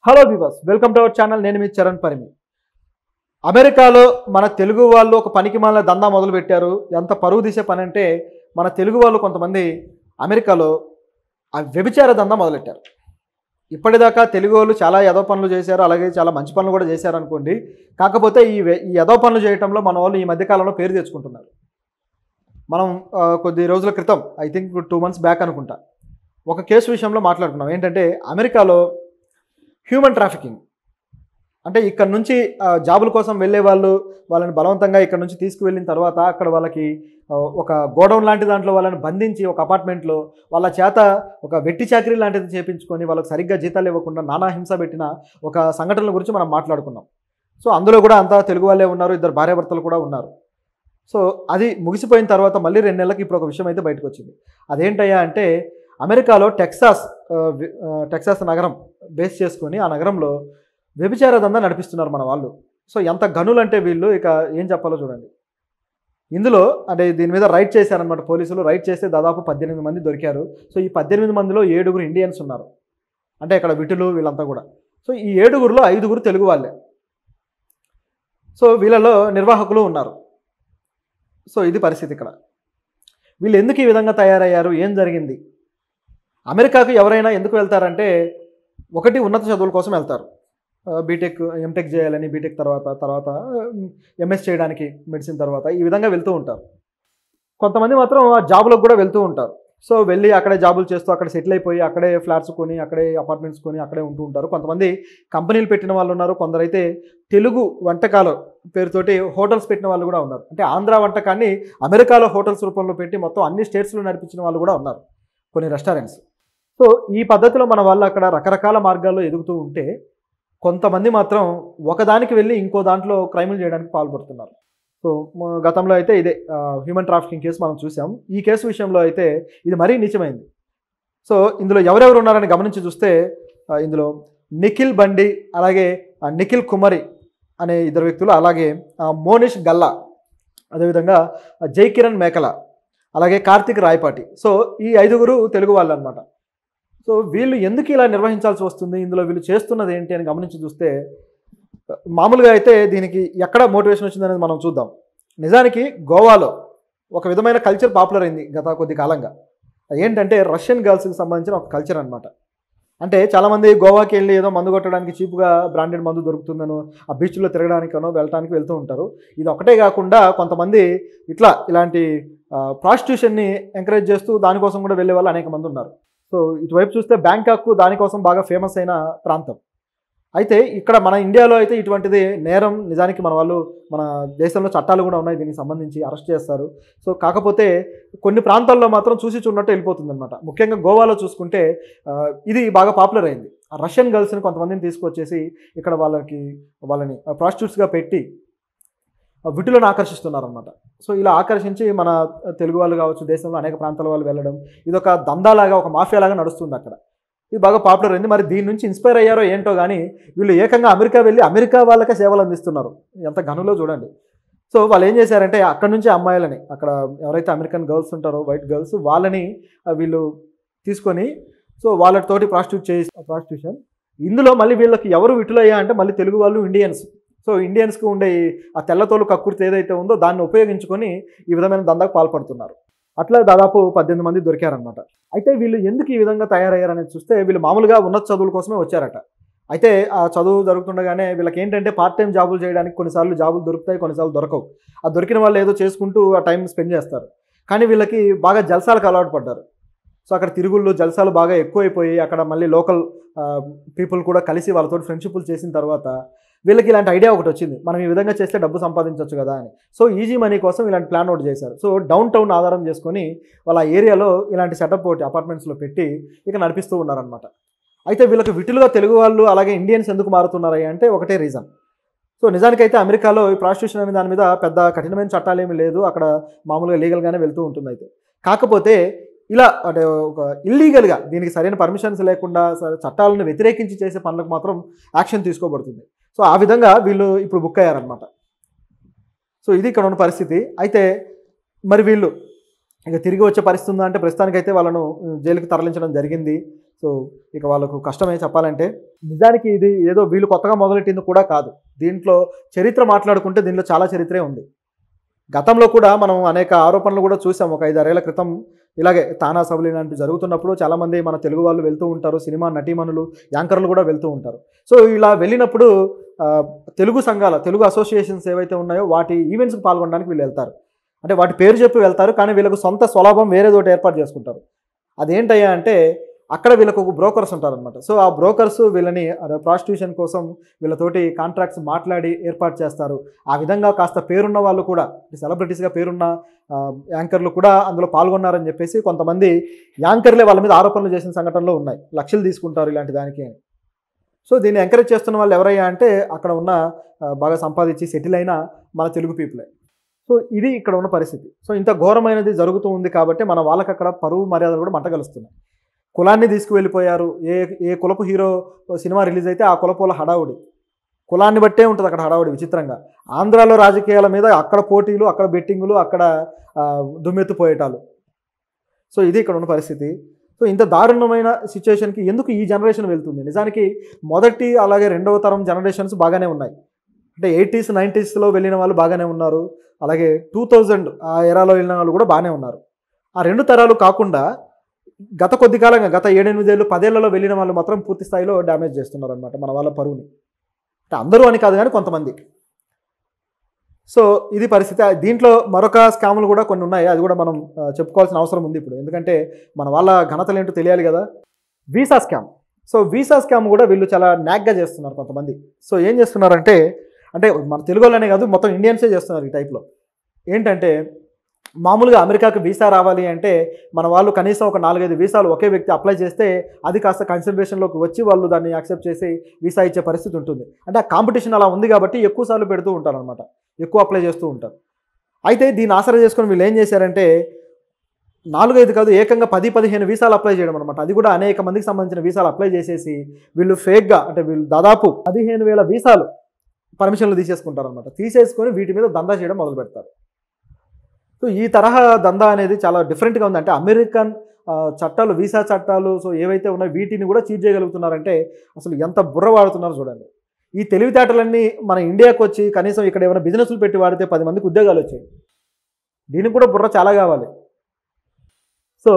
Hello viewers, welcome to our channel. నేను మీ చరణ్ పరిమి. అమెరికాలో మన తెలుగు వాళ్ళు ఒక పనికిమాలిన దందా మొదలుపెట్టారు. ఎంత పరువు తీసే పని అంటే, మన తెలుగు వాళ్ళు కొంతమంది అమెరికాలో ఆ వ్యభిచార దందా మొదలెట్టారు. ఇప్పటిదాకా తెలుగు వాళ్ళు చాలా ఎదో పనులు చేశారు, అలాగే చాలా మంచి పనులు కూడా చేశారు అనుకోండి. కాకపోతే ఈ ఎదో పనులు చేయడంలో మన వాళ్ళు ఈ మధ్యకాలంలో పేరు తెచ్చుకుంటున్నారు. మనం కొద్ది రోజుల క్రితం, ఐ థింక్ 2 months బ్యాక్ అనుకుంటా, ఒక కేసు విషయంలో మాట్లాడుకున్నాం. ఏంటంటే అమెరికాలో హ్యూమన్ ట్రాఫికింగ్ అంటే ఇక్కడ నుంచి జాబుల కోసం వెళ్ళే వాళ్ళని బలవంతంగా ఇక్కడ నుంచి తీసుకువెళ్ళిన తర్వాత అక్కడ వాళ్ళకి ఒక గోడౌన్ లాంటి దాంట్లో వాళ్ళని బంధించి ఒక అపార్ట్మెంట్లో వాళ్ళ చేత ఒక వెట్టి చాకరీ లాంటిది చేపించుకొని వాళ్ళకి సరిగ్గా జీతాలు ఇవ్వకుండా నానా హింస పెట్టిన ఒక సంఘటనల గురించి మనం మాట్లాడుకున్నాం. సో అందులో కూడా అంతా తెలుగు వాళ్ళే ఉన్నారు, 2 భార్యాభర్తలు కూడా ఉన్నారు. సో అది ముగిసిపోయిన తర్వాత మళ్ళీ 2 నెలలకు ఇప్పుడు ఒక విషయం అయితే బయటకు వచ్చింది. అదేంటయ్యా అంటే, అమెరికాలో టెక్సాస్ నగరం బేస్ చేసుకొని ఆ నగరంలో వ్యభిచార దందా నడిపిస్తున్నారు మన వాళ్ళు. సో ఎంత గనులంటే వీళ్ళు, ఇక ఏం చెప్పాలో చూడండి. ఇందులో అంటే దీని మీద రైడ్ చేశారనమాట పోలీసులు. రైడ్ చేస్తే దాదాపు 18 మంది దొరికారు. సో ఈ 18 మందిలో 7 ఇండియన్స్ ఉన్నారు. అంటే ఇక్కడ విటులు వీళ్ళంతా కూడా. సో ఈ 7లో 5 తెలుగు వాళ్ళే. సో వీళ్ళలో నిర్వాహకులు ఉన్నారు. సో ఇది పరిస్థితి ఇక్కడ. వీళ్ళు ఎందుకు ఈ విధంగా తయారయ్యారు, ఏం జరిగింది? అమెరికాకు ఎవరైనా ఎందుకు వెళ్తారంటే, ఒకటి ఉన్నత చదువుల కోసం వెళ్తారు. బీటెక్ ఎంటెక్ చేయాలని, బీటెక్ తర్వాత ఎంఎస్ చేయడానికి మెడిసిన్ తర్వాత ఈ విధంగా వెళ్తూ ఉంటారు. కొంతమంది మాత్రం జాబులకు కూడా వెళ్తూ ఉంటారు. సో వెళ్ళి అక్కడే జాబులు చేస్తూ అక్కడ సెటిల్ అయిపోయి అక్కడే ఫ్లాట్స్ కొని, అక్కడే అపార్ట్మెంట్స్ కొని అక్కడే ఉంటూ ఉంటారు. కొంతమంది కంపెనీలు పెట్టిన వాళ్ళు ఉన్నారు. కొందరైతే తెలుగు వంటకాల పేరుతోటి హోటల్స్ పెట్టిన వాళ్ళు కూడా ఉన్నారు. అంటే ఆంధ్ర వంటకాన్ని అమెరికాలో హోటల్స్ రూపంలో పెట్టి మొత్తం అన్ని స్టేట్స్లో నడిపించిన వాళ్ళు కూడా ఉన్నారు, కొన్ని రెస్టారెంట్స్. సో ఈ పద్ధతిలో మన వాళ్ళు అక్కడ రకరకాల మార్గాల్లో ఎదుగుతూ ఉంటే, కొంతమంది మాత్రం ఒకదానికి వెళ్ళి ఇంకో దాంట్లో క్రైములు చేయడానికి పాల్పడుతున్నారు. సో గతంలో అయితే ఇదే హ్యూమన్ ట్రాఫికింగ్ కేసు మనం చూసాం. ఈ కేసు విషయంలో అయితే ఇది మరీ నీచమైంది. సో ఇందులో ఎవరెవరు ఉన్నారని గమనించి చూస్తే, ఇందులో నిఖిల్ బండి, అలాగే నిఖిల్ కుమరి అనే 2 వ్యక్తులు, అలాగే మోనిష్ గల్లా, అదేవిధంగా జైకిరణ్ మేకల, అలాగే కార్తిక్ రాయపాటి. సో ఈ 5 తెలుగు వాళ్ళు అనమాట. సో వీళ్ళు ఎందుకు ఇలా నిర్వహించాల్సి వస్తుంది, ఇందులో వీళ్ళు చేస్తున్నది ఏంటి అని గమనించి చూస్తే, మామూలుగా అయితే దీనికి ఎక్కడ మోటివేషన్ వచ్చిందనేది మనం చూద్దాం. నిజానికి గోవాలో ఒక విధమైన కల్చర్ పాపులర్ అయింది గత కొద్ది కాలంగా. ఏంటంటే రష్యన్ గర్ల్స్కి సంబంధించిన ఒక కల్చర్ అనమాట. అంటే చాలామంది గోవాకి వెళ్ళి ఏదో మందు కొట్టడానికి చీప్గా బ్రాండెడ్ మందు దొరుకుతుందనో, ఆ బీచ్లో తిరగడానికనో వెళ్ళడానికి వెళ్తూ ఉంటారు. ఇది ఒకటే కాకుండా కొంతమంది ఇలాంటి ప్రాస్టిట్యూషన్ని ఎంకరేజ్ చేస్తూ దానికోసం కూడా వెళ్ళే వాళ్ళు అనేక మంది ఉన్నారు. సో ఇటువైపు చూస్తే బ్యాంకాక్ దానికోసం బాగా ఫేమస్ అయిన ప్రాంతం. అయితే ఇక్కడ మన ఇండియాలో అయితే ఇటువంటిది నేరం. నిజానికి మన దేశంలో చట్టాలు కూడా ఉన్నాయి దీనికి సంబంధించి, అరెస్ట్ చేస్తారు. సో కాకపోతే కొన్ని ప్రాంతాల్లో మాత్రం చూసి చూడనట్టు వెళ్ళిపోతుంది అనమాట. ముఖ్యంగా గోవాలో చూసుకుంటే ఇది బాగా పాపులర్ అయింది. రష్యన్ గర్ల్స్ని కొంతమందిని తీసుకొచ్చేసి ఇక్కడ వాళ్ళని ప్రాస్టిట్యూట్స్గా పెట్టి విటులను ఆకర్షిస్తున్నారనమాట. సో ఇలా ఆకర్షించి మన తెలుగు వాళ్ళు కావచ్చు, దేశంలో అనేక ప్రాంతాల వాళ్ళు వెళ్ళడం, ఇదొక దందాలాగా, ఒక మాఫియాలాగా నడుస్తుంది అక్కడ. ఇది బాగా పాపులర్ అయింది. మరి దీని నుంచి ఇన్స్పైర్ అయ్యారో ఏంటో కానీ వీళ్ళు ఏకంగా అమెరికా వెళ్ళి అమెరికా వాళ్ళకే సేవలు అందిస్తున్నారు. ఎంత గనులో చూడండి. సో వాళ్ళు ఏం చేశారంటే, అక్కడ నుంచి అమ్మాయిలని, అక్కడ ఎవరైతే అమెరికన్ గర్ల్స్ ఉంటారో, వైట్ గర్ల్స్, వాళ్ళని వీళ్ళు తీసుకొని సో వాళ్ళతోటి ప్రాస్టిట్యూషన్. ఇందులో మళ్ళీ వీళ్ళకి ఎవరు విటులయ్యా అంటే మళ్ళీ తెలుగు వాళ్ళు, ఇండియన్స్. సో ఇండియన్స్కి ఉండే ఆ తెల్లతోలు కక్కుర్తి ఏదైతే ఉందో దాన్ని ఉపయోగించుకొని ఈ విధమైన దందాకు పాల్పడుతున్నారు. అట్లా దాదాపు 18 మంది దొరికారనమాట. అయితే వీళ్ళు ఎందుకు ఈ విధంగా తయారయ్యారనేది చూస్తే, వీళ్ళు మామూలుగా ఉన్నత చదువుల కోసమే వచ్చారట. అయితే ఆ చదువు జరుగుతుండగానే వీళ్ళకి ఏంటంటే పార్ట్ టైం జాబులు చేయడానికి కొన్నిసార్లు జాబులు దొరుకుతాయి, కొన్నిసార్లు దొరకవు. ఆ దొరికిన వాళ్ళు ఏదో చేసుకుంటూ ఆ టైం స్పెండ్ చేస్తారు. కానీ వీళ్ళకి బాగా జల్సాలకు అలవాటు పడ్డారు. సో అక్కడ తిరుగుళ్ళు, జల్సాలు బాగా ఎక్కువైపోయి అక్కడ మళ్ళీ లోకల్ పీపుల్ కూడా కలిసి వాళ్ళతో ఫ్రెండ్షిప్లు చేసిన తర్వాత వీళ్ళకి ఇలాంటి ఐడియా ఒకటి వచ్చింది, మనం ఈ విధంగా చేస్తే డబ్బు సంపాదించవచ్చు కదా అని. సో ఈజీ మనీ కోసం ఇలాంటి ప్లాన్ అవుట్ చేశారు. సో డౌన్ టౌన్ ఆధారం చేసుకొని వాళ్ళ ఏరియాలో ఇలాంటి సెటప్ ఒకటి అపార్ట్మెంట్స్లో పెట్టి ఇక నడిపిస్తూ ఉన్నారనమాట. అయితే వీళ్ళకి విటులుగా తెలుగు వాళ్ళు అలాగే ఇండియన్స్ ఎందుకు మారుతున్నారా అంటే ఒకటే రీజన్. సో నిజానికైతే అమెరికాలో ఈ ప్రాస్టిట్యూషన్ అనే దాని మీద పెద్ద కఠినమైన చట్టాలు ఏమీ లేదు, అక్కడ మామూలుగా లీగల్గానే వెళ్తూ ఉంటుంది. అయితే కాకపోతే ఇలా అంటే ఒక ఇల్లీగల్గా దీనికి సరైన పర్మిషన్స్ లేకుండా చట్టాలను వ్యతిరేకించి చేసే పనులకు మాత్రం యాక్షన్ తీసుకోబడుతుంది. సో ఆ విధంగా వీళ్ళు ఇప్పుడు బుక్ అయ్యారనమాట. సో ఇది ఇక్కడ ఉన్న పరిస్థితి. అయితే మరి వీళ్ళు ఇక తిరిగి వచ్చే పరిస్థితి ఉందా అంటే, ప్రస్తుతానికైతే వాళ్ళను జైలుకి తరలించడం జరిగింది. సో ఇక వాళ్ళకు కష్టమే చెప్పాలంటే. నిజానికి ఇది ఏదో వీళ్ళు కొత్తగా మొదలెట్టింది కూడా కాదు. దీంట్లో చరిత్ర మాట్లాడుకుంటే దీనిలో చాలా చరిత్రే ఉంది. గతంలో కూడా మనం అనేక ఆరోపణలు కూడా చూసాం. ఒక 5-6 ఏళ్ల క్రితం ఇలాగే తానా సభలు ఇలాంటివి జరుగుతున్నప్పుడు చాలామంది మన తెలుగు వాళ్ళు వెళ్తూ ఉంటారు. సినిమా నటీమణులు, యాంకర్లు కూడా వెళ్తూ ఉంటారు. సో ఇలా వెళ్ళినప్పుడు తెలుగు సంఘాల, తెలుగు అసోసియేషన్స్ ఏవైతే ఉన్నాయో వాటి ఈవెంట్స్కి పాల్గొనడానికి వీళ్ళు వెళ్తారు. అంటే వాటి పేరు చెప్పి వెళ్తారు, కానీ వీళ్ళకు సొంత స్వలాభం వేరేదోటి ఏర్పాటు చేసుకుంటారు. అదేంటయ్యా అంటే అక్కడ వీళ్ళకు ఒక బ్రోకర్స్ ఉంటారనమాట. సో ఆ బ్రోకర్స్ వీళ్ళని ప్రాస్టిట్యూషన్ కోసం వీళ్ళతోటి కాంట్రాక్ట్స్ మాట్లాడి ఏర్పాటు చేస్తారు. ఆ విధంగా కాస్త పేరున్న వాళ్ళు కూడా, సెలబ్రిటీస్గా పేరున్న యాంకర్లు కూడా అందులో పాల్గొన్నారని చెప్పేసి కొంతమంది యాంకర్లే వాళ్ళ మీద ఆరోపణలు చేసిన సంఘటనలు ఉన్నాయి. లక్షలు తీసుకుంటారు ఇలాంటి దానికి అని. సో దీన్ని ఎంకరేజ్ చేస్తున్న వాళ్ళు ఎవరయ్యా అంటే అక్కడ ఉన్న బాగా సంపాదించి సెటిల్ అయిన మన తెలుగు పీపులే. సో ఇది ఇక్కడ ఉన్న పరిస్థితి. సో ఇంత ఘోరమైనది జరుగుతూ ఉంది కాబట్టి మన వాళ్ళకి అక్కడ పరువు మర్యాదలు కూడా మంటగలుస్తున్నాయి. కులాన్ని తీసుకువెళ్ళిపోయారు. ఏ కులపు హీరో సినిమా రిలీజ్ అయితే ఆ కులపోల హడావుడి, కులాన్ని బట్టే ఉంటుంది అక్కడ హడావుడి విచిత్రంగా. ఆంధ్రాలో రాజకీయాల మీద అక్కడ పోటీలు, అక్కడ బెట్టింగులు, అక్కడ దుమ్మెత్తిపోయేటాలు. సో ఇది ఇక్కడ ఉన్న పరిస్థితి. సో ఇంత దారుణమైన సిచ్యువేషన్కి ఎందుకు ఈ జనరేషన్ వెళ్తుంది? నిజానికి మొదటి అలాగే రెండవ తరం జనరేషన్స్ బాగానే ఉన్నాయి. అంటే 80s 90sలో వెళ్ళిన వాళ్ళు బాగానే ఉన్నారు. అలాగే 2000 ఆ ఎరాలో వెళ్ళిన వాళ్ళు కూడా బాగానే ఉన్నారు. ఆ రెండు తరాలు కాకుండా గత కొద్ది కాలంగా, గత 7-8 ఏళ్ళు 10 ఏళ్లలో వెళ్ళిన వాళ్ళు మాత్రం పూర్తి స్థాయిలో డ్యామేజ్ చేస్తున్నారు అనమాట మన వాళ్ళ పరువుని. అంటే అందరూ అని కాదు కానీ కొంతమంది. సో ఇది పరిస్థితి. దీంట్లో మరొక స్కాములు కూడా కొన్ని ఉన్నాయి. అది కూడా మనం చెప్పుకోవాల్సిన అవసరం ఉంది ఇప్పుడు. ఎందుకంటే మన వాళ్ళ ఘనతలు ఏంటో తెలియాలి కదా. Visa scam. So visa scam కూడా వీళ్ళు చాలా న్యాక్గా చేస్తున్నారు కొంతమంది. సో ఏం చేస్తున్నారంటే, అంటే మన తెలుగు వాళ్ళనే కాదు మొత్తం ఇండియన్సే చేస్తున్నారు ఈ టైప్లో. ఏంటంటే మామూలుగా అమెరికాకి వీసా రావాలి అంటే మన వాళ్ళు కనీసం ఒక 4-5 వీసాలు ఒకే వ్యక్తి అప్లై చేస్తే అది కాస్త కన్సిడరేషన్లోకి వచ్చి వాళ్ళు దాన్ని యాక్సెప్ట్ చేసి వీసా ఇచ్చే పరిస్థితి ఉంటుంది. అంటే ఆ కాంపిటీషన్ అలా ఉంది కాబట్టి ఎక్కువ సార్లు పెడుతూ ఉంటారు అనమాట, ఎక్కువ అప్లై చేస్తూ ఉంటారు. అయితే దీన్ని ఆసరా చేసుకొని వీళ్ళు ఏం చేశారంటే 4-5 కాదు, ఏకంగా 10-15 వీసాలు అప్లై చేయడం అనమాట. అది కూడా అనేక మందికి సంబంధించిన వీసాలు అప్లై చేసేసి వీళ్ళు ఫేక్గా, అంటే వీళ్ళు దాదాపు 15,000 వీసాలు పర్మిషన్లు తీసేసుకుంటారు అనమాట. తీసేసుకొని వీటి మీద దందా చేయడం మొదలు పెడతారు. సో ఈ తరహా దందా అనేది చాలా డిఫరెంట్గా ఉంది. అంటే అమెరికన్ చట్టాలు, వీసా చట్టాలు సో ఏవైతే ఉన్నాయో వీటిని కూడా చీట్ చేయగలుగుతున్నారంటే అసలు ఎంత బుర్ర వాడుతున్నారో చూడండి. ఈ తెలివితేటలన్నీ మన ఇండియాకి వచ్చి కనీసం ఇక్కడ ఏమైనా బిజినెస్లు పెట్టి వాడితే 10 మందికి ఉద్యోగాలు వచ్చాయి. దీనికి కూడా బుర్ర చాలా కావాలి. సో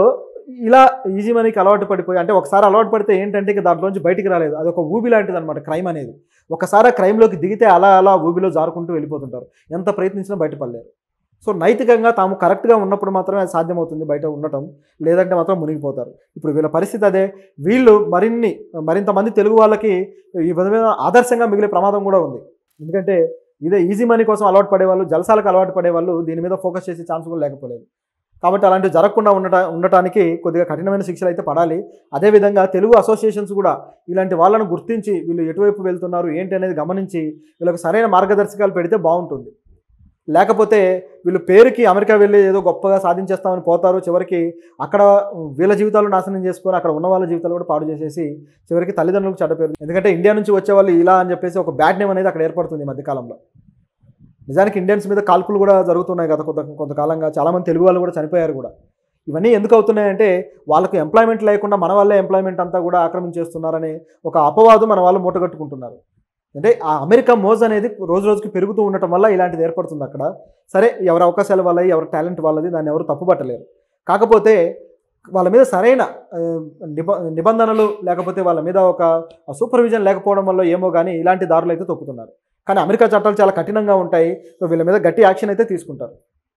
ఇలా ఈజీ మనీకి అలవాటు పడిపోయి, అంటే ఒకసారి అలవాటు పడితే ఏంటంటే ఇక దాంట్లోంచి బయటికి రాలేదు. అది ఒక ఊబి లాంటిది అనమాట క్రైమ్ అనేది. ఒకసారి ఆ క్రైమ్లోకి దిగితే అలా అలా ఊబిలో జారుకుంటూ వెళ్ళిపోతుంటారు. ఎంత ప్రయత్నించినా బయటపడలేరు. సో నైతికంగా తాము కరెక్ట్గా ఉన్నప్పుడు మాత్రమే అది సాధ్యమవుతుంది బయట ఉండటం, లేదంటే మాత్రం మునిగిపోతారు. ఇప్పుడు వీళ్ళ పరిస్థితి అదే. వీళ్ళు మరింత మంది తెలుగు వాళ్ళకి ఈ విధమైన ఆదర్శంగా మిగిలే ప్రమాదం కూడా ఉంది. ఎందుకంటే ఇదే ఈజీ మనీ కోసం అలవాటు పడేవాళ్ళు, జలసాలకు అలవాటు పడేవాళ్ళు దీని మీద ఫోకస్ చేసే ఛాన్స్ కూడా లేకపోలేదు. కాబట్టి అలాంటివి జరగకుండా ఉండటానికి కొద్దిగా కఠినమైన శిక్షలు అయితే పడాలి. అదేవిధంగా తెలుగు అసోసియేషన్స్ కూడా ఇలాంటి వాళ్ళను గుర్తించి వీళ్ళు ఎటువైపు వెళ్తున్నారు ఏంటి అనేది గమనించి వీళ్ళకి సరైన మార్గదర్శకాలు పెడితే బాగుంటుంది. లేకపోతే వీళ్ళు పేరుకి అమెరికా వెళ్ళి ఏదో గొప్పగా సాధించేస్తామని పోతారు. చివరికి అక్కడ వీళ్ళ జీవితాలు నాశనం చేసుకొని అక్కడ ఉన్న వాళ్ళ జీవితాలు కూడా పాడు చేసేసి చివరికి తల్లిదండ్రులకు చెడ్డ పేరు. ఎందుకంటే ఇండియా నుంచి వచ్చే వాళ్ళు ఇలా అని చెప్పేసి ఒక బ్యాడ్ నేమ్ అనేది అక్కడ ఏర్పడుతుంది ఈ మధ్యకాలంలో. నిజానికి ఇండియన్స్ మీద కాల్పులు కూడా జరుగుతున్నాయి గత కొంతకాలంగా. చాలామంది తెలుగు వాళ్ళు కూడా చనిపోయారు కూడా. ఇవన్నీ ఎందుకు అవుతున్నాయంటే వాళ్ళకు ఎంప్లాయ్మెంట్ లేకుండా మన వాళ్ళే ఎంప్లాయ్మెంట్ అంతా కూడా ఆక్రమించేస్తున్నారనే ఒక అపవాదు మన వాళ్ళు మూటగట్టుకుంటున్నారు. అంటే ఆ అమెరికా మోజ్ అనేది రోజు రోజుకి పెరుగుతూ ఉండటం వల్ల ఇలాంటిది ఏర్పడుతుంది అక్కడ. సరే, ఎవరి అవకాశాల వల్ల, ఎవరి టాలెంట్ వాళ్ళది, దాన్ని ఎవరు తప్పుపట్టలేరు. కాకపోతే వాళ్ళ మీద సరైన నిబంధనలు లేకపోతే వాళ్ళ మీద ఒక సూపర్విజన్ లేకపోవడం వల్ల ఏమో కానీ ఇలాంటి దారులు అయితే తొక్కుతున్నారు. కానీ అమెరికా చట్టాలు చాలా కఠినంగా ఉంటాయి. సో వీళ్ళ మీద గట్టి యాక్షన్ అయితే తీసుకుంటారు.